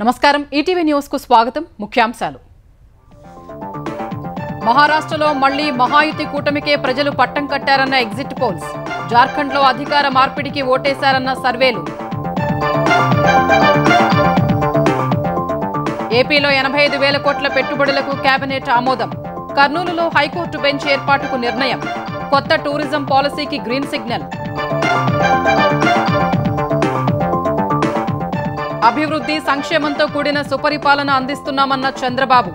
నమస్కారం ETV news కు స్వాగతం ముఖ్యాంశాలు మహారాష్ట్రలో మళ్లీ మహాయుతి కూటమికే ప్రజలు పట్టం కట్టారన్న ఎగ్జిట్ పోల్స్ జార్ఖండ్లో అధికార మార్పిడికి ఓటేశారన్న సర్వేలు ఏపీలో 85,000 కోట్ల పెట్టుబడులకు కేబినెట్ ఆమోదం కర్నూలులో హైకోర్టు బెంచ్ ఏర్పాటుకు నిర్ణయం కొత్త టూరిజం పాలసీకి గ్రీన్ సిగ్నల్ అభివృద్ధి సంక్షేమంతో కూడిన సుపరిపాలన అందిస్తున్నామన్న చంద్రబాబు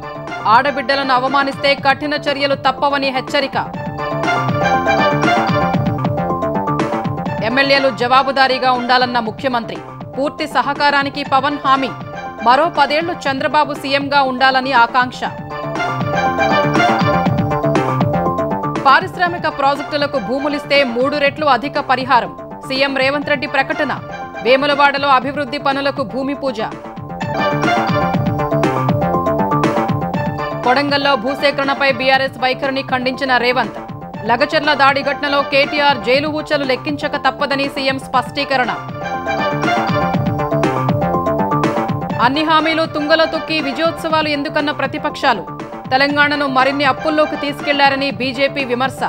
ఆడబిడ్డలను అవమానిస్తే కఠిన చర్యలు తప్పవని హెచ్చరిక ఎమ్మెల్యేలు జవాబుదారీగా ఉండాలన్న ముఖ్యమంత్రి పూర్తి సహకారానికి పవన్ హామీ మరో 10 ఏళ్లు చంద్రబాబు సీఎంగా ఉండాలని ఆకాంక్ష పారిశ్రామిక ప్రాజెక్టులకు భూములిస్తే 3 రెట్లు అధిక పరిహారం సీఎం రేవంత్ రెడ్డి ప్రకటన వేములవాడలో అభివృద్ధి పనులకు భూమి పూజ కొడంగల్లో భూసేకరణపై బీఆర్ఎస్ వైఖరిని ఖండించిన రేవంత్ లగచర్ల దాడి ఘటనలో కేటీఆర్ జైలు ఊచలు లెక్కించక తప్పదని సీఎం స్పష్టీకరణ అన్ని హామీలు తుంగలో తొక్కి విజయోత్సవాలు ఎందుకన్న ప్రతిపక్షాలు తెలంగాణను మరిన్ని అప్పుల్లోకి తీసుకెళ్లారని బీజేపీ విమర్శ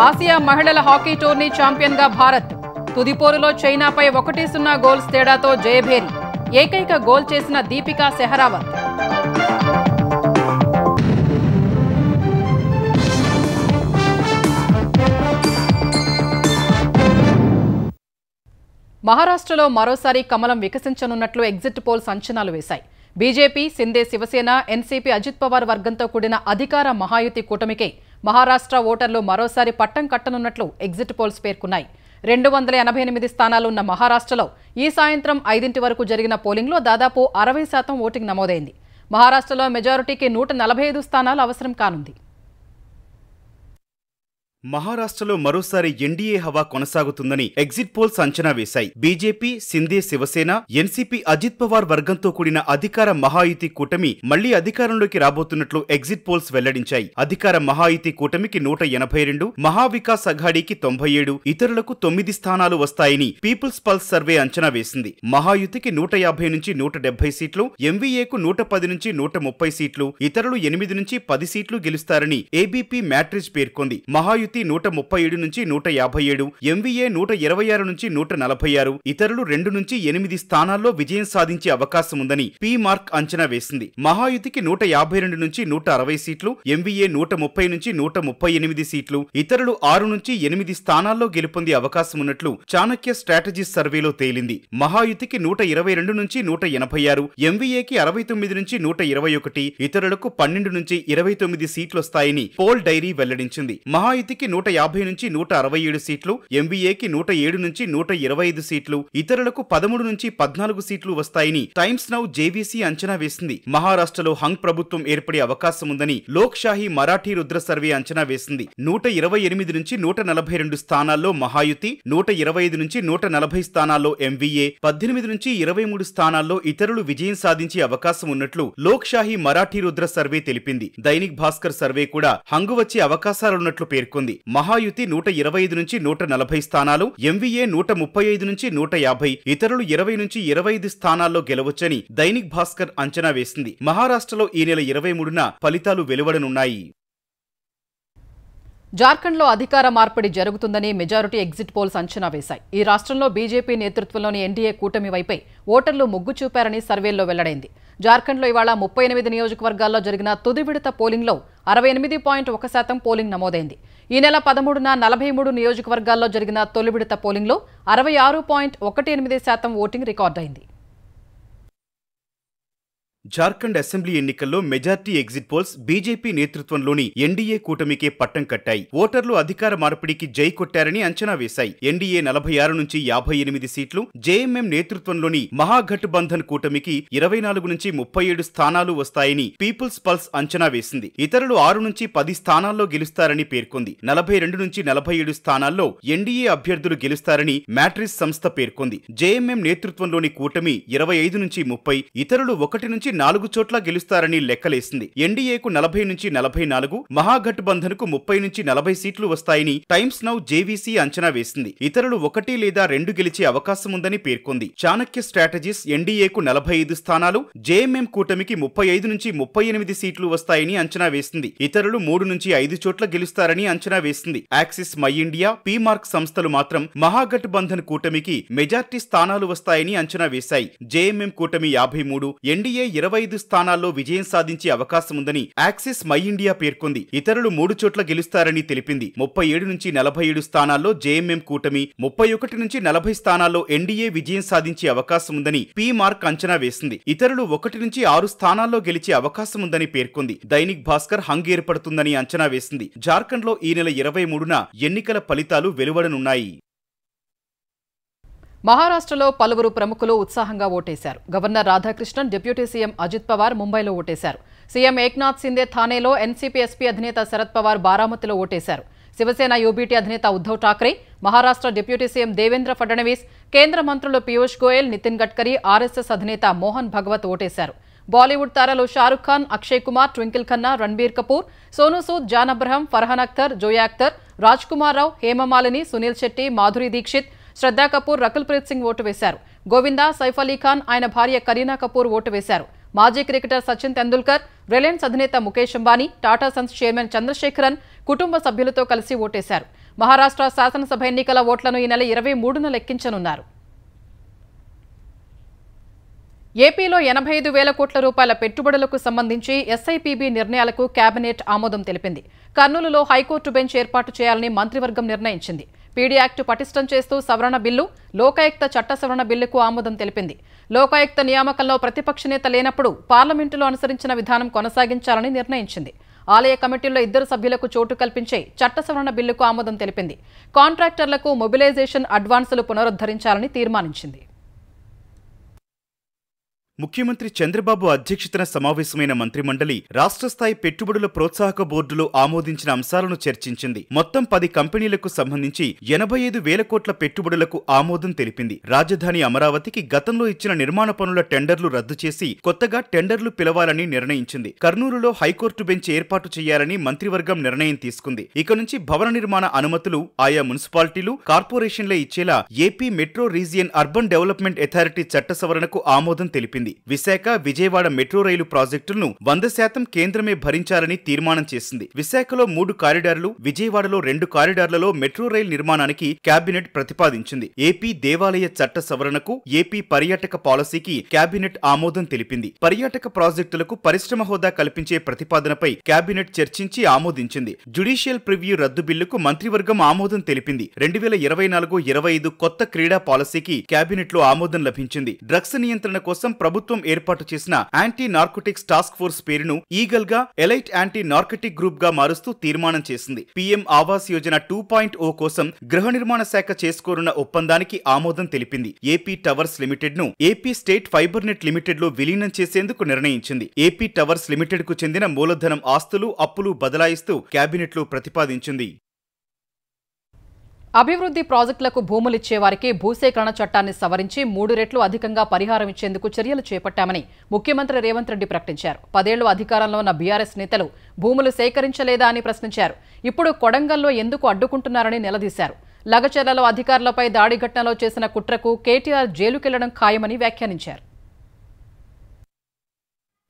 ఆసియా మహిళల హాకీ టోర్నీ ఛాంపియన్గా భారత్ తుదిపోరులో చైనాపై 1-0 గోల్స్ తేడాతో జయభేరి ఏకైక గోల్ చేసిన దీపికా సెహరావత్ మహారాష్ట్రలో మరోసారి కమలం వికసించనున్నట్లు ఎగ్జిట్ పోల్స్ అంచనాలు వేశాయి బీజేపీ సిందే శివసేన ఎన్సీపీ అజిత్ పవార్ వర్గంతో కూడిన అధికార మహాయుతి కూటమికే మహారాష్ట్ర ఓటర్లు మరోసారి పట్టం కట్టనున్నట్లు ఎగ్జిట్ పోల్స్ పేర్కొన్నాయి 288 స్థానాలున్న మహారాష్ట్రలో ఈ సాయంత్రం 5 వరకు జరిగిన పోలింగ్లో దాదాపు 60% ఓటింగ్ నమోదైంది మహారాష్ట్రలో మెజారిటీకి 145 స్థానాలు అవసరం కానుంది మహారాష్ట్రలో మరోసారి ఎన్డీఏ హవా కొనసాగుతుందని ఎగ్జిట్ పోల్స్ అంచనా వేశాయి బీజేపీ సిందే శివసేన ఎన్సీపీ అజిత్ పవార్ వర్గంతో కూడిన అధికార మహాయుతి కూటమి మళ్లీ అధికారంలోకి రాబోతున్నట్లు ఎగ్జిట్ పోల్స్ వెల్లడించాయి అధికార మహాయుతి కూటమికి 182 మహావికాస్ అఘాడీకి 97 ఇతరులకు 9 స్థానాలు వస్తాయని పీపుల్స్ పల్స్ సర్వే అంచనా వేసింది మహాయుతికి 150 నుంచి 170 సీట్లు ఎంవీఏకు 110 నుంచి 130 సీట్లు ఇతరులు 8 నుంచి 10 సీట్లు గెలుస్తారని ఏబీపీ మ్యాట్రిజ్ పేర్కొంది మహాయుతి 137 నుంచి 157 ఎంవీఏ 126 నుంచి 146 ఇతరులు 2 నుంచి 8 స్థానాల్లో విజయం సాధించే అవకాశం ఉందని పీ మార్క్ అంచనా వేసింది మహాయుతికి 152 నుంచి 160 సీట్లు ఎంవీఏ 130 నుంచి 138 సీట్లు ఇతరులు 6 నుంచి 8 స్థానాల్లో గెలుపొందే అవకాశం ఉన్నట్లు చాణక్య స్ట్రాటజీస్ సర్వేలో తేలింది మహాయుతికి 122 నుంచి 186 ఎంవీఏకి 69 నుంచి 121 ఇతరులకు 12 నుంచి 29 సీట్లొస్తాయని పోల్ డైరీ వెల్లడించింది మహాయుతికి 150 నుంచి 167 సీట్లు ఎంవీఏకి 107 నుంచి 125 సీట్లు ఇతరులకు 13 నుంచి 14 సీట్లు వస్తాయని టైమ్స్ నౌ జేవీసీ అంచనా వేసింది మహారాష్ట్రలో హంగ్ ప్రభుత్వం ఏర్పడే అవకాశం ఉందని లోక్ షాహీ మరాఠీ రుద్ర సర్వే అంచనా వేసింది 128 నుంచి 142 స్థానాల్లో మహాయుతి 125 నుంచి 140 స్థానాల్లో ఎంవీఏ 18 నుంచి 23 స్థానాల్లో ఇతరులు విజయం సాధించే అవకాశం ఉన్నట్లు లోక్ షాహీ మరాఠీ రుద్ర సర్వే తెలిపింది దైనిక్ భాస్కర్ సర్వే కూడా హంగు వచ్చే అవకాశాలున్నట్లు పేర్కొంది మహాయుతి 125 నుంచి 140 స్థానాలు ఎంవీఏ 135 నుంచి 150 ఇతరులు 20 నుంచి 25 స్థానాల్లో గెలవచ్చని దైనిక్ భాస్కర్ అంచనా వేసింది మహారాష్ట్రలో ఈ నెల 23న ఫలితాలు వెలువడనున్నాయి జార్ఖండ్లో అధికార మార్పిడి జరుగుతుందని మెజారిటీ ఎగ్జిట్ పోల్స్ అంచనా వేశాయి ఈ రాష్ట్రంలో బీజేపీ నేతృత్వంలోని ఎన్డీఏ కూటమి వైపే ఓటర్లు మొగ్గు చూపారని సర్వేల్లో వెల్లడైంది జార్ఖండ్లో ఇవాళ 38 నియోజకవర్గాల్లో జరిగిన తుది విడత పోలింగ్లో 68.1% పోలింగ్ నమోదైంది ఈ నెల 13న 43 నియోజకవర్గాల్లో జరిగిన తొలి విడత పోలింగ్లో 66.18% ఓటింగ్ రికార్డైంది జార్ఖండ్ అసెంబ్లీ ఎన్నికల్లో మెజార్టీ ఎగ్జిట్ పోల్స్ బీజేపీ నేతృత్వంలోని ఎన్డీఏ కూటమికే పట్టం కట్టాయి ఓటర్లు అధికార మార్పిడికి జై కొట్టారని అంచనా వేశాయి ఎన్డీఏ 46 నుంచి 58 సీట్లు జేఎంఎం నేతృత్వంలోని మహాగఠబంధన్ కూటమికి 24 నుంచి 37 స్థానాలు వస్తాయని పీపుల్స్ పల్స్ అంచనా వేసింది ఇతరులు 6 నుంచి 10 స్థానాల్లో గెలుస్తారని పేర్కొంది 42 నుంచి 47 స్థానాల్లో ఎన్డీఏ అభ్యర్థులు గెలుస్తారని మ్యాట్రిజ్ సంస్థ పేర్కొంది జేఎంఎం నేతృత్వంలోని కూటమి 25 నుంచి 30 ఇతరులు 1 నుంచి 4 చోట్ల గెలుస్తారని లెక్కలేసింది. ఎన్డీఏకు 40 నుంచి 44, మహాగఠబంధన్కు 30 నుంచి 40 సీట్లు వస్తాయని టైమ్స్ నౌ జేవీసీ అంచనా వేసింది. ఇతరులు 1 లేదా 2 గెలిచే అవకాశముందని పేర్కొంది. చాణక్య స్ట్రాటజీస్ ఎన్డీఏకు 45 స్థానాలు, జేఎంఎం కూటమికి 35 నుంచి 38 సీట్లు వస్తాయని అంచనా వేసింది. ఇతరులు 3 నుంచి 5 చోట్ల గెలుస్తారని అంచనా వేసింది. యాక్సిస్ మై ఇండియా, పీమార్క్ సంస్థలు మాత్రం మహాగఠబంధన్ కూటమికి మెజార్టీ స్థానాలు వస్తాయని అంచనా వేశాయి. జేఎంఎం కూటమి 53, ఎన్డీఏ 25 స్థానాల్లో విజయం సాధించే అవకాశముందని యాక్సిస్ మై ఇండియా పేర్కొంది. ఇతరులు 3 చోట్ల గెలుస్తారని తెలిపింది. 37 నుంచి 47 స్థానాల్లో జేఎంఎం కూటమి, 31 నుంచి 40 స్థానాల్లో ఎన్డీఏ విజయం సాధించే అవకాశముందని పీమార్క్ అంచనా వేసింది. ఇతరులు 1 నుంచి 6 స్థానాల్లో గెలిచే అవకాశముందని పేర్కొంది. దైనిక్ భాస్కర్ హంగ్ ఏర్పడుతుందని అంచనా వేసింది. జార్ఖండ్లో ఈ నెల 23న ఎన్నికల ఫలితాలు వెలువడనున్నాయి. మహారాష్ట్రలో పలువురు ప్రముఖులు ఉత్సాహంగా ఓటేశారు. Governor Radhakrishnan, deputy CM Ajit Pawar ముంబైలో ఓటేశారు. సీఎం ఏక్నాథ్ సిందే థానేలో, ఎన్సీపీ ఎస్పీ అధినేత శరద్ పవార్ బారామతిలో ఓటేశారు. శివసేన యూబీటీ అధినేత ఉద్ధవ్ ఠాక్రే, మహారాష్ట్ర డిప్యూటీ సీఎం దేవేంద్ర ఫడ్నవీస్, కేంద్ర మంత్రులు పీయూష్ గోయల్, నితిన్ గడ్కరీ, ఆర్ఎస్ఎస్ అధినేత మోహన్ భగవత్ ఓటేశారు. బాలీవుడ్ తారలు షారుఖ్ ఖాన్, అక్షయ్ కుమార్, ట్వింకిల్ ఖన్నా, రణ్బీర్ కపూర్, సోనూ సూద్, జాన్ అబ్రహం, ఫర్హాన్ అఖ్తర్, జోయా అఖ్తర్, రాజ్ కుమార్ రావు, హేమమాలిని, సునీల్ శెట్టి, మాధురి దీక్షిత్, శ్రద్ధా కపూర్, రకుల్ ప్రీత్ సింగ్ ఓటు వేశారు. గోవిందా, సైఫ్ అలీ ఖాన్, ఆయన భార్య కరీనా కపూర్ ఓటు వేశారు. మాజీ క్రికెటర్ సచిన్ తెందుల్కర్, రిలయన్స్ అధినేత ముఖేష్ అంబానీ, టాటా సన్స్ చైర్మన్ చంద్రశేఖరన్ కుటుంబ సభ్యులతో కలిసి ఓటేశారు. మహారాష్ట్ర శాసనసభ ఎన్నికల ఓట్లను ఈ నెల 23న లెక్కించనున్నారు. ఏపీలో 85,000 కోట్ల రూపాయల పెట్టుబడులకు సంబంధించి ఎస్ఐపీబీ నిర్ణయాలకు కేబినెట్ ఆమోదం తెలిపింది. కర్నూలులో హైకోర్టు బెంచ్ ఏర్పాటు చేయాలని మంత్రివర్గం నిర్ణయించింది. పీడీ యాక్ట్ పటిష్టం చేస్తూ సవరణ బిల్లు, లోకాయుక్త చట్ట సవరణ బిల్లుకు ఆమోదం తెలిపింది. లోకాయుక్త నియామకంలో ప్రతిపక్ష నేత లేనప్పుడు పార్లమెంటులో అనుసరించిన విధానం కొనసాగించాలని నిర్ణయించింది. ఆలయ కమిటీల్లో 2 సభ్యులకు చోటు కల్పించే చట్ట సవరణ బిల్లుకు ఆమోదం తెలిపింది. కాంట్రాక్టర్లకు మొబిలైజేషన్ అడ్వాన్సులు పునరుద్ధరించాలని తీర్మానించింది. ముఖ్యమంత్రి చంద్రబాబు అధ్యక్షతన సమావేశమైన మంత్రిమండలి రాష్ట్ర స్థాయి పెట్టుబడుల ప్రోత్సాహక బోర్డులో ఆమోదించిన అంశాలను చర్చించింది. మొత్తం 10 కంపెనీలకు సంబంధించి 85,000 కోట్ల పెట్టుబడులకు ఆమోదం తెలిపింది. రాజధాని అమరావతికి గతంలో ఇచ్చిన నిర్మాణ పనుల టెండర్లు రద్దు చేసి కొత్తగా టెండర్లు పిలవాలని నిర్ణయించింది. కర్నూలులో హైకోర్టు బెంచ్ ఏర్పాటు చేయాలని మంత్రివర్గం నిర్ణయం తీసుకుంది. ఇక నుంచి భవన నిర్మాణ అనుమతులు ఆయా మున్సిపాలిటీలు, కార్పొరేషన్లే ఇచ్చేలా AP metro region urban development authority చట్ట సవరణకు ఆమోదం తెలిపింది. విశాఖ, విజయవాడ మెట్రో రైలు ప్రాజెక్టులను 100% కేంద్రమే భరించాలని తీర్మానం చేసింది. విశాఖలో 3 కారిడార్లు, విజయవాడలో 2 కారిడార్లలో మెట్రో రైలు నిర్మాణానికి కేబినెట్ ప్రతిపాదించింది. ఏపీ దేవాలయ చట్ట సవరణకు, ఏపీ పర్యాటక పాలసీకి కేబినెట్ ఆమోదం తెలిపింది. పర్యాటక ప్రాజెక్టులకు పరిశ్రమ హోదా కల్పించే ప్రతిపాదనపై కేబినెట్ చర్చించి ఆమోదించింది. జ్యుడిషియల్ ప్రివ్యూ రద్దు బిల్లుకు మంత్రివర్గం ఆమోదం తెలిపింది. 2024-25 కొత్త క్రీడా పాలసీకి కేబినెట్లో ఆమోదం లభించింది. డ్రగ్స్ నియంత్రణ కోసం ప్రభుత్వం ఏర్పాటు చేసిన యాంటీ నార్కోటిక్స్ టాస్క్ ఫోర్స్ పేరును ఈగల్ గా ఎలైట్ యాంటీ నార్కోటిక్ గ్రూప్ గా మారుస్తూ తీర్మానం చేసింది. పీఎం ఆవాస్ యోజన 2.0 కోసం గృహ నిర్మాణ శాఖ చేసుకోనున్న ఒప్పందానికి ఆమోదం తెలిపింది. ఏపీ టవర్స్ లిమిటెడ్ ను AP state fibre net limited లో విలీనం చేసేందుకు నిర్ణయించింది. ఏపీ టవర్స్ లిమిటెడ్ కు చెందిన మూలధనం ఆస్తులు, అప్పులు బదలాయిస్తూ కేబినెట్ లో ప్రతిపాదించింది. అభివృద్ధి ప్రాజెక్టులకు భూములిచ్చే వారికి భూసేకరణ చట్టాన్ని సవరించి 3 రెట్లు అధికంగా పరిహారం ఇచ్చేందుకు చర్యలు చేపట్టామని ముఖ్యమంత్రి రేవంత్ రెడ్డి ప్రకటించారు. 10 ఏళ్లు అధికారంలో ఉన్న బీఆర్ఎస్ నేతలు భూములు సేకరించలేదా అని ప్రశ్నించారు. ఇప్పుడు కొడంగల్లో ఎందుకు అడ్డుకుంటున్నారని నిలదీశారు. లగచర్లలో అధికారులపై దాడి ఘటనలో చేసిన కుట్రకు కేటీఆర్ జైలుకెళ్లడం ఖాయమని వ్యాఖ్యానించారు.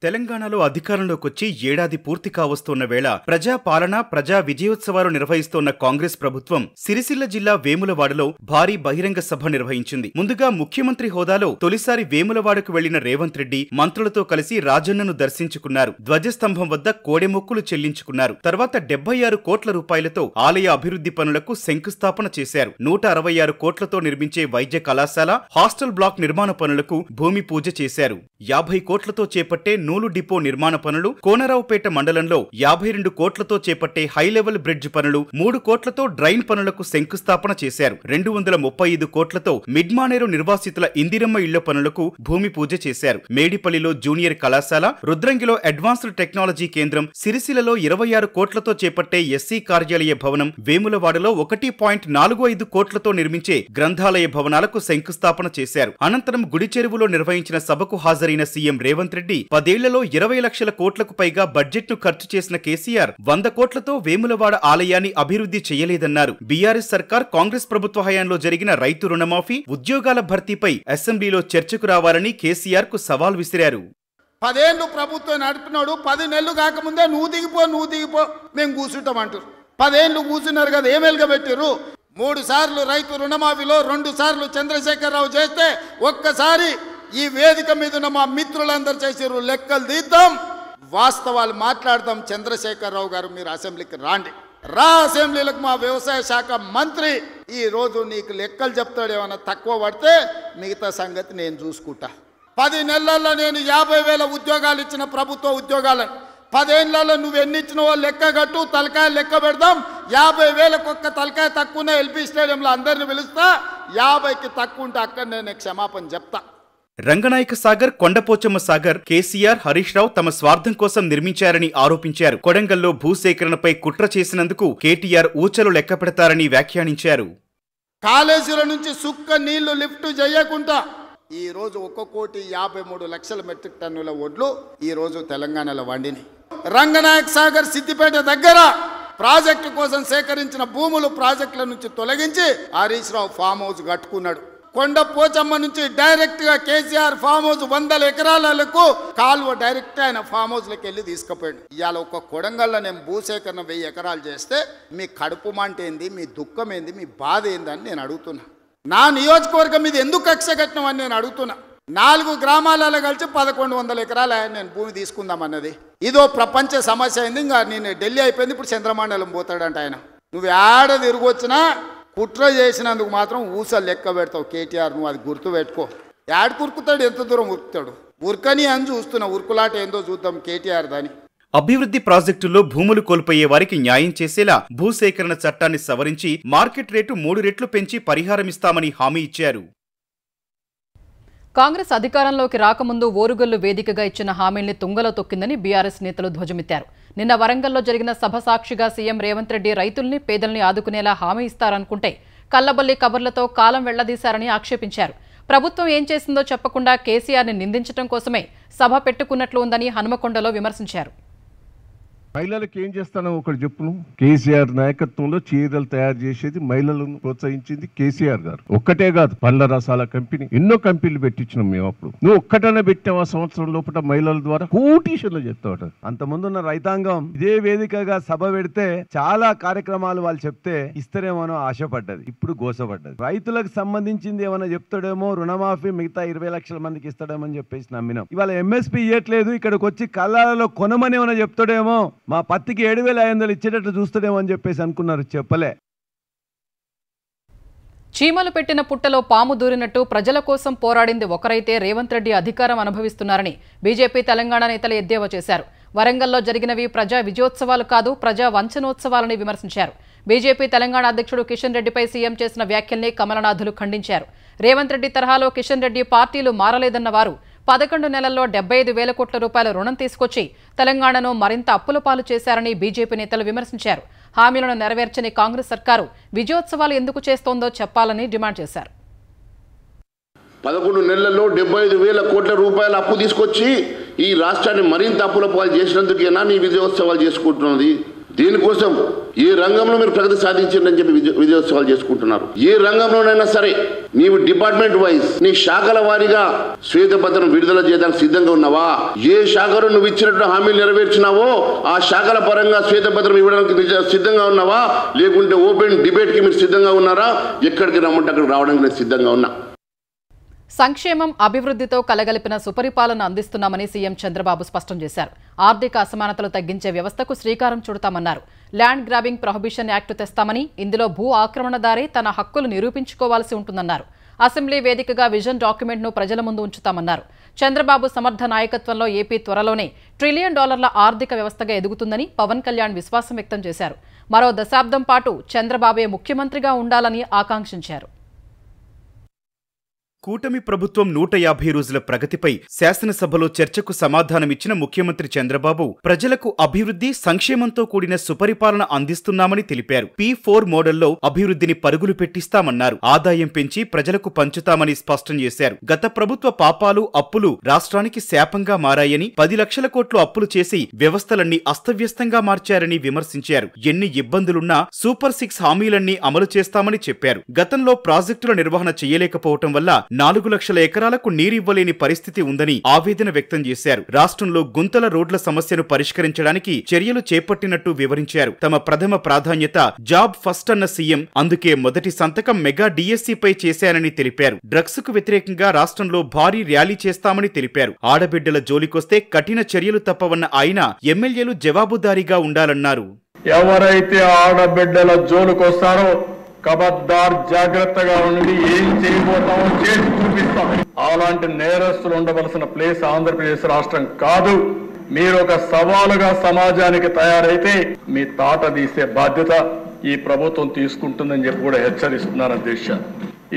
తెలంగాణలో అధికారంలోకొచ్చి ఏడాది పూర్తి కావస్తోన్న వేళ ప్రజా పాలన, ప్రజా విజయోత్సవాలు నిర్వహిస్తోన్న కాంగ్రెస్ ప్రభుత్వం సిరిసిల్ల జిల్లా వేములవాడలో భారీ బహిరంగ సభ నిర్వహించింది. ముందుగా ముఖ్యమంత్రి హోదాలో తొలిసారి వేములవాడకు వెళ్లిన రేవంత్ రెడ్డి మంత్రులతో కలిసి రాజన్నను దర్శించుకున్నారు. ధ్వజస్తంభం వద్ద కోడెమొక్కులు చెల్లించుకున్నారు. తర్వాత 76 కోట్ల రూపాయలతో ఆలయ అభివృద్ధి పనులకు శంకుస్థాపన చేశారు. 166 కోట్లతో నిర్మించే వైద్య కళాశాల, హాస్టల్ బ్లాక్ నిర్మాణ పనులకు భూమి పూజ చేశారు. 50 కోట్లతో చేపట్టే నూలు డిపో నిర్మాణ పనులు, కోనరావుపేట మండలంలో 52 కోట్లతో చేపట్టే హైలెవెల్ బ్రిడ్జ్ పనులు, 3 కోట్లతో డ్రైన్ పనులకు శంకుస్థాపన చేశారు. 235 కోట్లతో మిడ్మానేరు నిర్వాసితుల ఇందిరమ్మ ఇళ్ల పనులకు భూమి పూజ చేశారు. మేడిపల్లిలో జూనియర్ కళాశాల, రుద్రంగిలో అడ్వాన్స్డ్ టెక్నాలజీ కేంద్రం, సిరిసిల్లలో 26 కోట్లతో చేపట్టే ఎస్సీ కార్యాలయ భవనం, వేములవాడలో 1.45 కోట్లతో నిర్మించే గ్రంథాలయ భవనాలకు శంకుస్థాపన చేశారు. అనంతరం గుడి చెరువులో నిర్వహించిన సభకు హాజరైన సీఎం రేవంత్ రెడ్డి 10 ఏళ్లలో 20 లక్షల కోట్లకు పైగా బడ్జెట్ను ఖర్చు చేసిన కేసీఆర్ 100 కోట్లతో వేములవాడ ఆలయాన్ని అభివృద్ధి చేయలేదన్నారు. బీఆర్ఎస్ సర్కార్ కాంగ్రెస్ ప్రభుత్వ హయాంలో జరిగిన రైతు రుణమాఫీ, ఉద్యోగాల భర్తీపై అసెంబ్లీలో చర్చకు రావాలని కేసీఆర్ కు సవాల్ విసిరారు. 10 ఏళ్లు ప్రభుత్వం నడిపినాడు, 10 నెలలు కాకముందే నువ్వు దిగిపో మేము కూర్చుంటామంటారు. 10 ఏళ్లు కూర్చున్నారు కదా, ఏమేలుగా పెట్టారు? 3 సార్లు రైతు రుణమాఫీలో 2 సార్లు చంద్రశేఖరరావు చేస్తే ఒక్కసారి ఈ వేదిక మీద ఉన్న మా మిత్రులందరూ చేసారు. లెక్కలు తీద్దాం, వాస్తవాలు మాట్లాడదాం. చంద్రశేఖరరావు గారు మీరు అసెంబ్లీకి రా అసెంబ్లీలకు మా వ్యవసాయ శాఖ మంత్రి ఈ రోజు నీకు లెక్కలు చెప్తాడు. ఏమన్నా తక్కువ పడితే మిగతా సంగతి నేను చూసుకుంటా. 10 నెలల్లో నేను 50,000 ఉద్యోగాలు ఇచ్చిన ప్రభుత్వ ఉద్యోగాలను 10 ఏళ్లలో నువ్వు ఎన్ని ఇచ్చినవో లెక్క కట్టు, తలకాయ లెక్క పెడదాం. 50,000కు ఒక్క తలకాయ తక్కువ ఎల్పీ స్టేడియంలో అందరిని పిలుస్తా. 50కి తక్కువ ఉంటే అక్కడ నేను క్షమాపణ చెప్తా. రంగనాయక సాగర్, కొండపోచమ్మ సాగర్ కేసీఆర్, హరీష్ రావు తమ స్వార్థం కోసం నిర్మించారని ఆరోపించారు. కొడంగల్లో భూసేకరణపై కుట్ర చేసినందుకు కేటీఆర్ ఊచలు లెక్క పెడతారని వ్యాఖ్యానించారు. కాళేశ్వర నుంచి సుక్క నీళ్లు లిఫ్ట్ చేయకుండా ఈ రోజు 1,53,00,000 మెట్రిక్ టన్నుల వడ్లు ఈ రోజు తెలంగాణలో వండిని. రంగనాయక సాగర్ సిద్దిపేట దగ్గర ప్రాజెక్టు కోసం సేకరించిన భూములు ప్రాజెక్టుల నుంచి తొలగించి హరీష్ రావు ఫామ్ హౌస్ కట్టుకున్నాడు. కొండ పోచమ్మ నుంచి డైరెక్ట్ గా కేసీఆర్ ఫామ్ హౌస్ 100 ఎకరాలకు కాలువ డైరెక్ట్ ఆయన ఫామ్ హౌస్ లకి వెళ్ళి తీసుకుపోయాడు. ఇవాళ ఒక కొడంగల్లో నేను భూసేకరణ 1000 ఎకరాలు చేస్తే మీ కడుపు మంట ఏంది, మీ దుఃఖం ఏంది, మీ బాధ ఏందని నేను అడుగుతున్నా. నా నియోజకవర్గం మీద ఎందుకు కక్ష కట్టినామని నేను అడుగుతున్నా. 4 గ్రామాలలో కలిసి 1100 ఎకరాలు నేను భూమి తీసుకుందామన్నది ఇదో ప్రపంచ సమస్య అయింది. ఇంకా నేను ఢిల్లీ అయిపోయింది, ఇప్పుడు చంద్రమండలం పోతాడంట ఆయన. నువ్వు ఏడ తిరిగి వచ్చినా కుట్ర చేసినందుకు మాత్రం ఊసలు లెక్క పెడతావు కేటీఆర్. నువ్వు అది గుర్తు పెట్టుకో. యాడ్ కురుకుతాడు, ఎంత దూరం ఉరుకుతాడు, ఉరకని అని చూస్తున్నా. ఉరుకులాట ఏందో చూద్దాం కేటీఆర్ దాని. అభివృద్ధి ప్రాజెక్టుల్లో భూములు కోల్పోయే వారికి న్యాయం చేసేలా భూసేకరణ చట్టాన్ని సవరించి మార్కెట్ రేటు 3 రెట్లు పెంచి పరిహారమిస్తామని హామీ ఇచ్చారు. కాంగ్రెస్ అధికారంలోకి రాకముందు ఓరుగల్లు వేదికగా ఇచ్చిన హామీల్ని తుంగలో తొక్కిందని బీఆర్ఎస్ నేతలు ధ్వజమెత్తారు. నిన్న వరంగల్లో జరిగిన సభ సాక్షిగా సీఎం రేవంత్ రెడ్డి రైతుల్ని, పేదల్ని ఆదుకునేలా హామీ ఇస్తారనుకుంటే కల్లబల్లి కబర్లతో కాలం వెళ్లదీశారని ఆక్షేపించారు. ప్రభుత్వం ఏం చేసిందో చెప్పకుండా కేసీఆర్ని నిందించడం కోసమే సభ పెట్టుకున్నట్లు ఉందని హనుమకొండలో విమర్శించారు. మహిళలకు ఏం చేస్తానో ఒకటి చెప్పును. కేసీఆర్ నాయకత్వంలో చీరలు తయారు చేసేది, మహిళలను ప్రోత్సహించింది కేసీఆర్ గారు. ఒక్కటే కాదు, పండ్ల రసాల కంపెనీ, ఎన్నో కంపెనీలు పెట్టించినాం మేము. అప్పుడు నువ్వు ఒక్కటనే పెట్టావా సంవత్సరం లోపల మహిళల ద్వారా కోటీషన్లు చెప్తావు. అంతమందున్న రైతాంగం ఇదే వేదికగా సభ పెడితే చాలా కార్యక్రమాలు వాళ్ళు చెప్తే ఇస్తారేమోనో ఆశపడ్డది, ఇప్పుడు గోసపడ్డది. రైతులకు సంబంధించింది ఏమైనా చెప్తాడేమో, రుణమాఫీ మిగతా 20 లక్షల మందికి ఇస్తాడేమని చెప్పేసి నమ్మినాం. ఇవాళ ఎంఎస్పీ ఇవ్వట్లేదు, ఇక్కడికి వచ్చి కళ్ళాలలో కొనమని ఏమైనా చెప్తాడేమో, మా పత్తికి 7,500 ఇచ్చేటట్లు చూస్తాడేమో అని చెప్పేసి అనుకున్నారు, చెప్పలే. చీమలు పెట్టిన పుట్టలో పాము దూరినట్టు ప్రజల కోసం పోరాడింది ఒకరైతే రేవంత్ రెడ్డి అధికారం అనుభవిస్తున్నారని బీజేపీ తెలంగాణ నేతలు ఎద్దేవా చేశారు. వరంగల్లో జరిగినవి ప్రజా విజయోత్సవాలు కాదు, ప్రజా వంచనోత్సవాలని విమర్శించారు. బీజేపీ తెలంగాణ అధ్యక్షుడు కిషన్ రెడ్డిపై సీఎం చేసిన వ్యాఖ్యల్ని కమలనాథులు ఖండించారు. రేవంత్ రెడ్డి తరహాలో కిషన్ రెడ్డి పార్టీలు మారలేదన్న వారు 11 నెలల్లో 75,000 కోట్ల రూపాయల రుణం తీసుకొచ్చి తెలంగాణను మరింత అప్పుల పాలు చేశారని బీజేపీ నేతలు విమర్శించారు. హామీలను నెరవేర్చని కాంగ్రెస్ సర్కారు విజయోత్సవాలు ఎందుకు చేస్తోందో చెప్పాలని డిమాండ్ చేశారు. 11 నెలల్లో 75,000 కోట్ల రూపాయల అప్పు తీసుకొచ్చి ఈ రాష్ట్రాన్ని మరింత అప్పుల పాలు చేసినందుకేనా నీ విజయోత్సవాలు చేసుకుంటున్నది? దీనికోసం ఏ రంగంలో మీరు ప్రగతి సాధించారని చెప్పి విజయోత్సవాలు చేసుకుంటున్నారు. ఏ రంగంలోనైనా సరే నీవు డిపార్ట్మెంట్ వైజ్ నీ శాఖల వారీగా శ్వేతపత్రం విడుదల చేయడానికి సిద్ధంగా ఉన్నావా? ఏ శాఖలో నువ్వు ఇచ్చినట్టు హామీలు నెరవేర్చినావో ఆ శాఖల పరంగా శ్వేతపత్రం ఇవ్వడానికి సిద్ధంగా ఉన్నావా? లేకుంటే ఓపెన్ డిబేట్కి మీరు సిద్ధంగా ఉన్నారా? ఎక్కడికి రమ్మంటే అక్కడికి రావడానికి నేను సిద్ధంగా ఉన్నా. సంక్షేమం, అభివృద్ధితో కలగలిపిన సుపరిపాలన అందిస్తున్నామని సీఎం చంద్రబాబు స్పష్టం చేశారు. ఆర్థిక అసమానతలు తగ్గించే వ్యవస్థకు శ్రీకారం చుడతామన్నారు. ల్యాండ్ గ్రాబింగ్ ప్రొహిబిషన్ యాక్ట్ తెస్తామని, ఇందులో భూ ఆక్రమణదారే తన హక్కులు నిరూపించుకోవాల్సి ఉంటుందన్నారు. అసెంబ్లీ వేదికగా విజన్ డాక్యుమెంట్ను ప్రజల ముందు ఉంచుతామన్నారు. చంద్రబాబు సమర్థ నాయకత్వంలో ఏపీ త్వరలోనే $1 ట్రిలియన్ ఆర్థిక వ్యవస్థగా ఎదుగుతుందని పవన్ కళ్యాణ్ విశ్వాసం వ్యక్తం చేశారు. మరో దశాబ్దం పాటు చంద్రబాబే ముఖ్యమంత్రిగా ఉండాలని ఆకాంక్షించారు. కూటమి ప్రభుత్వం 150 రోజుల ప్రగతిపై శాసనసభలో చర్చకు సమాధానమిచ్చిన ముఖ్యమంత్రి చంద్రబాబు ప్రజలకు అభివృద్ధి, సంక్షేమంతో కూడిన సుపరిపాలన అందిస్తున్నామని తెలిపారు. P4 మోడల్లో అభివృద్ధిని పరుగులు పెట్టిస్తామన్నారు. ఆదాయం పెంచి ప్రజలకు పంచుతామని స్పష్టం చేశారు. గత ప్రభుత్వ పాపాలు, అప్పులు రాష్ట్రానికి శాపంగా మారాయని, 10 లక్షల కోట్లు అప్పులు చేసి వ్యవస్థలన్నీ అస్తవ్యస్తంగా మార్చారని విమర్శించారు. ఎన్ని ఇబ్బందులున్నా సూపర్ 6 హామీలన్నీ అమలు చేస్తామని చెప్పారు. గతంలో ప్రాజెక్టుల నిర్వహణ చేయలేకపోవటం వల్ల 4 లక్షల ఎకరాలకు నీరివ్వలేని పరిస్థితి ఉందని ఆవేదన వ్యక్తం చేశారు. రాష్ట్రంలో గుంతల రోడ్ల సమస్యను పరిష్కరించడానికి చర్యలు చేపట్టినట్టు వివరించారు. తమ ప్రథమ ప్రాధాన్యత జాబ్ ఫస్ట్ అన్న సీఎం, అందుకే మొదటి సంతకం మెగా డిఎస్సీపై చేశారని తెలిపారు. డ్రగ్స్ కు వ్యతిరేకంగా రాష్ట్రంలో భారీ ర్యాలీ చేస్తామని తెలిపారు. ఆడబిడ్డల జోలికొస్తే కఠిన చర్యలు తప్పవన్న ఆయన ఎమ్మెల్యేలు జవాబుదారీగా ఉండాలన్నారు. ఎవరైతే ఆడబిడ్డల జోలికొస్తారో కబద్దార్, జాగ్రత్తగా ఉండి ఏం చేయబోతామో చేసి చూపిస్తాం. అలాంటి నేరస్తులు ఉండవలసిన ప్లేస్ ఆంధ్రప్రదేశ్ రాష్ట్రం కాదు. మీరు ఒక సవాలుగా సమాజానికి తయారైతే మీ తాట తీసే బాధ్యత ఈ ప్రభుత్వం తీసుకుంటుందని చెప్పి కూడా హెచ్చరిస్తున్నారు అధ్యక్ష.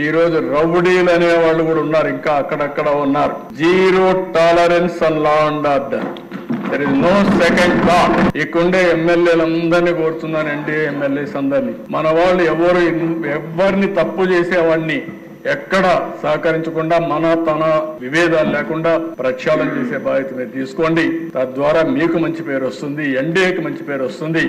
ఈ రోజు రౌడీలు అనే వాళ్ళు కూడా ఉన్నారు, ఇంకా అక్కడక్కడ ఉన్నారు. 0 tolerance on law and order. There is no second thought. ఇక్కడే ఎమ్మెల్యేలందరినీ కోరుతున్నాను, ఎన్డీఏ ఎమ్మెల్యేస్ అందరినీ, మన వాళ్ళు ఎవరిని తప్పు చేసేవాడిని ఎక్కడ సహకరించకుండా తన విభేదాలు లేకుండా ప్రక్షాళన చేసే బాధ్యత మీరు తీసుకోండి. తద్వారా మీకు మంచి పేరు వస్తుంది, ఎన్డీఏకి మంచి పేరు వస్తుంది.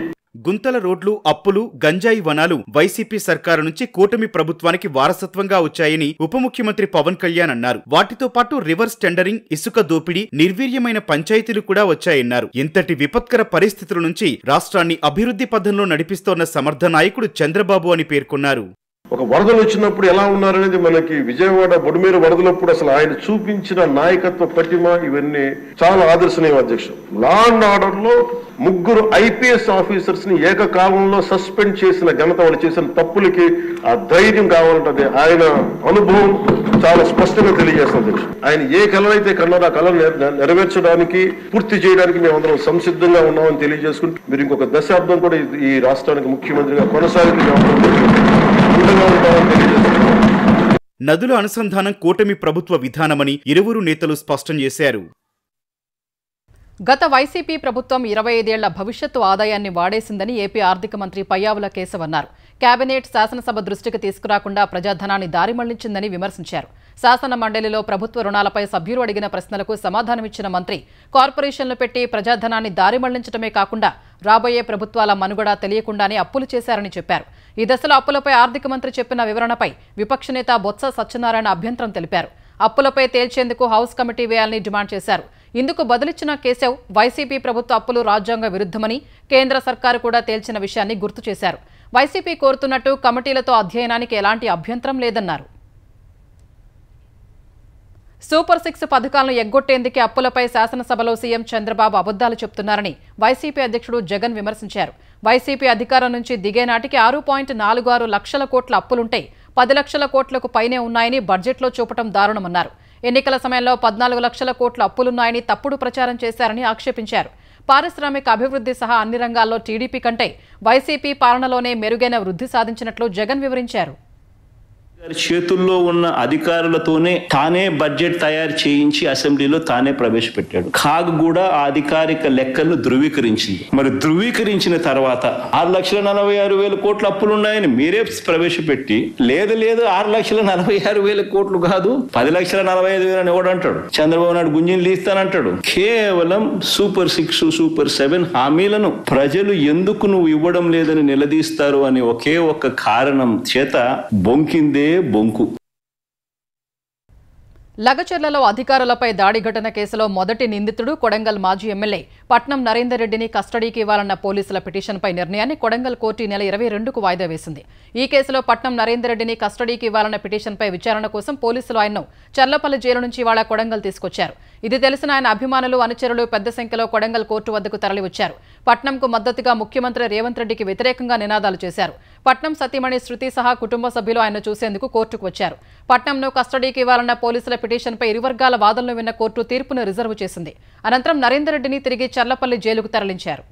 గుంతల రోడ్లు, అప్పులు, గంజాయి వనాలు వైసీపీ సర్కారు నుంచి కూటమి ప్రభుత్వానికి వారసత్వంగా వచ్చాయని ఉప ముఖ్యమంత్రి పవన్ కళ్యాణ్ అన్నారు. వాటితో పాటు రివర్స్ టెండరింగ్, ఇసుక దోపిడీ, నిర్వీర్యమైన పంచాయతీలు కూడా వచ్చాయన్నారు. ఇంతటి విపత్కర పరిస్థితుల నుంచి రాష్ట్రాన్ని అభివృద్ధి పథంలో నడిపిస్తోన్న సమర్థ నాయకుడు చంద్రబాబు అని పేర్కొన్నారు. ఒక వరదలు వచ్చినప్పుడు ఎలా ఉన్నారనేది మనకి విజయవాడ బొడుమేరు వరదలప్పుడు అసలు ఆయన చూపించిన నాయకత్వ పటిమ ఇవన్నీ చాలా ఆదర్శనీయం అధ్యక్షుడు. లా అండ్ ఆర్డర్ లో 3 IPS ఆఫీసర్స్ ని ఏకకాలంలో సస్పెండ్ చేసిన ఘనత, వాళ్ళు చేసిన తప్పులకి ఆ ధైర్యం కావాలంటే ఆయన అనుభవం చాలా స్పష్టంగా తెలియజేస్తుంది అధ్యక్షుడు. ఆయన ఏ కళ అయితే కన్నారో ఆ కళను నెరవేర్చడానికి, పూర్తి చేయడానికి మేమందరం సంసిద్ధంగా ఉన్నామని తెలియజేసుకుంటూ మీరు ఇంకొక దశాబ్దం కూడా ఈ రాష్ట్రానికి ముఖ్యమంత్రిగా కొనసాగి నదుల అనుసంధానం కూటమి ప్రభుత్వ విధానమని ఇరువురు నేతలు స్పష్టం చేశారు. గత వైసీపీ ప్రభుత్వం 25 ఏళ్ల భవిష్యత్తు ఆదాయాన్ని వాడేసిందని ఏపీ ఆర్థిక మంత్రి పయ్యావుల కేశవ్ అన్నారు. కేబినెట్ శాసనసభ దృష్టికి తీసుకురాకుండా ప్రజాధనాన్ని దారి మళ్లించిందని విమర్శించారు. శాసన మండలిలో ప్రభుత్వ రుణాలపై సభ్యులు అడిగిన ప్రశ్నలకు సమాధానమిచ్చిన మంత్రి కార్పొరేషన్లు పెట్టి ప్రజాధనాన్ని దారి మళ్లించడమే కాకుండా రాబోయే ప్రభుత్వాల మనుగడ తెలియకుండానే అప్పులు చేశారని చెప్పారు. ఈ దశలో అప్పులపై ఆర్థిక మంత్రి చెప్పిన వివరణపై విపక్ష నేత బొత్స సత్యనారాయణ అభ్యంతరం తెలిపారు. అప్పులపై తేల్చేందుకు హౌస్ కమిటీ వేయాలని డిమాండ్ చేశారు. ఇందుకు బదులిచ్చిన కేశవ్ వైసీపీ ప్రభుత్వ అప్పులు రాజ్యాంగ విరుద్ధమని, కేంద్ర సర్కారు కూడా తేల్చిన విషయాన్ని గుర్తు చేశారు. వైసీపీ కోరుతున్నట్టు కమిటీలతో అధ్యయనానికి ఎలాంటి అభ్యంతరం లేదన్నారు. సూపర్ 6 పథకాలను ఎగ్గొట్టేందుకే అప్పులపై శాసనసభలో సీఎం చంద్రబాబు అబద్దాలు చెప్తున్నారని వైసీపీ అధ్యక్షుడు జగన్ విమర్శించారు. వైసీపీ అధికారం నుంచి దిగే నాటికి 6.46 లక్షల కోట్ల అప్పులుంటే 10 లక్షల కోట్లకు పైనే ఉన్నాయని బడ్జెట్లో చూపటం దారుణమన్నారు. ఎన్నికల సమయంలో 14 లక్షల కోట్ల అప్పులున్నాయని తప్పుడు ప్రచారం చేశారని ఆక్షేపించారు. పారిశ్రామిక అభివృద్ధి సహా అన్ని రంగాల్లో టీడీపీ కంటే వైసీపీ పాలనలోనే మెరుగైన వృద్ధి సాధించినట్లు జగన్ వివరించారు. చేతుల్లో ఉన్న అధికారులతోనే తానే బడ్జెట్ తయారు చేయించి అసెంబ్లీలో తానే ప్రవేశపెట్టాడు. కాగ్ కూడా ఆ అధికారిక లెక్కలను ధృవీకరించింది. మరి ధృవీకరించిన తర్వాత 6,46,000 కోట్ల అప్పులున్నాయని మీరే ప్రవేశపెట్టి, లేదు 6,46,000 కోట్లు కాదు 10,45,000 అని ఎవడంటాడు? చంద్రబాబు నాయుడు గుంజిని తీస్తానంటాడు. కేవలం సూపర్ 6, సూపర్ 7 హామీలను ప్రజలు ఎందుకు నువ్వు ఇవ్వడం లేదని నిలదీస్తారు అని ఒకే ఒక్క కారణం చేత బొంకిందే బొంకు. లగచర్లలో అధికారులపై దాడి ఘటన కేసులో మొదటి నిందితుడు కొడంగల్ మాజీ ఎమ్మెల్యే పట్నం నరేందర్ రెడ్డిని కస్టడీకి ఇవ్వాలన్న పోలీసుల పిటిషన్పై నిర్ణయాన్ని కొడంగల్ కోర్టు ఈ నెల 22కు వాయిదా వేసింది. ఈ కేసులో పట్నం నరేందర్ రెడ్డిని కస్టడీకి ఇవ్వాలన్న పిటిషన్పై విచారణ కోసం పోలీసులు ఆయన్ను చర్లపల్లి జైలు నుంచి ఇవాళ కొడంగల్ తీసుకొచ్చారు. ఇది తెలిసిన ఆయన అభిమానులు అనుచరులు పెద్ద సంఖ్యలో కొడంగల్ కోర్టు వద్దకు తరలివచ్చారు. పట్నంకు మద్దతుగా ముఖ్యమంత్రి రేవంత్ రెడ్డికి వ్యతిరేకంగా నినాదాలు చేశారు. పట్నం సతీమణి శృతి సహా కుటుంబ సభ్యులు ఆయన చూసేందుకు కోర్టుకు వచ్చారు. పట్నంను కస్టడీకి ఇవ్వాలన్న పోలీసుల పిటిషన్పై ఇరు వర్గాల వాదనలు విన్న కోర్టు తీర్పును రిజర్వ్ చేసింది. అనంతరం నరేందర్ రెడ్డిని తిరిగి చర్లపల్లి జైలుకు తరలించారు.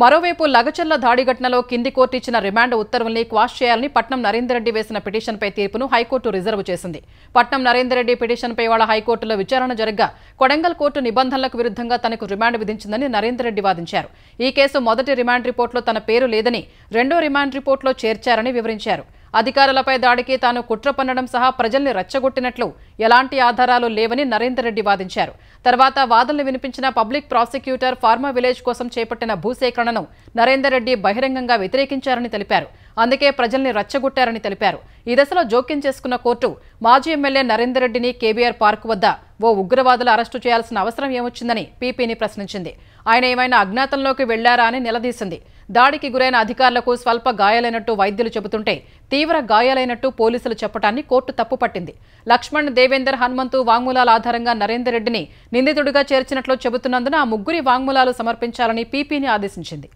మరోవైపు లగచర్ల దాడి ఘటనలో కింది కోర్టు ఇచ్చిన రిమాండ్ ఉత్తర్వుల్ని క్వాష్ చేయాలని పట్నం నరేందర్ రెడ్డి వేసిన పిటిషన్పై తీర్పును హైకోర్టు రిజర్వ్ చేసింది. పట్నం నరేందర్ రెడ్డి పిటిషన్పై ఇవాళ హైకోర్టులో విచారణ జరగ్గా కొడంగల్ కోర్టు నిబంధనలకు విరుద్ధంగా తనకు రిమాండ్ విధించిందని నరేందర్ రెడ్డి వాదించారు. ఈ కేసు మొదటి రిమాండ్ రిపోర్టులో తన పేరు లేదని రెండో రిమాండ్ రిపోర్టులో చేర్చారని వివరించారు. అధికారులపై దాడికి తాను కుట్ర పన్నడం సహా ప్రజల్ని రెచ్చగొట్టినట్లు ఎలాంటి ఆధారాలు లేవని నరేందర్ రెడ్డి వాదించారు. తర్వాత వాదనలు వినిపించిన పబ్లిక్ ప్రాసిక్యూటర్ ఫార్మా విలేజ్ కోసం చేపట్టిన భూసేకరణను నరేందర్ రెడ్డి బహిరంగంగా వ్యతిరేకించారని తెలిపారు. అందుకే ప్రజల్ని రెచ్చగొట్టారని తెలిపారు. ఈ దశలో జోక్యం చేసుకున్న కోర్టు మాజీ ఎమ్మెల్యే నరేందర్ రెడ్డిని కేబీఆర్ పార్క్ వద్ద ఓ ఉగ్రవాదులు అరెస్టు చేయాల్సిన అవసరం ఏమొచ్చిందని పీపీని ప్రశ్నించింది. ఆయన ఏమైనా అజ్ఞాతంలోకి వెళ్లారా అని నిలదీసింది. దాడికి గురైన అధికారులకు స్వల్ప గాయాలైనట్టు వైద్యులు చెబుతుంటే తీవ్ర గాయాలైనట్టు పోలీసులు చెప్పడాన్ని కోర్టు తప్పుపట్టింది. లక్ష్మణ్, దేవేందర్, హనుమంతు వాంగ్మూలాల ఆధారంగా నరేందర్ రెడ్డిని నిందితుడిగా చేర్చినట్లు చెబుతున్నందున ఆ ముగ్గురి వాంగ్మూలాలు సమర్పించాలని పీపీని ఆదేశించింది.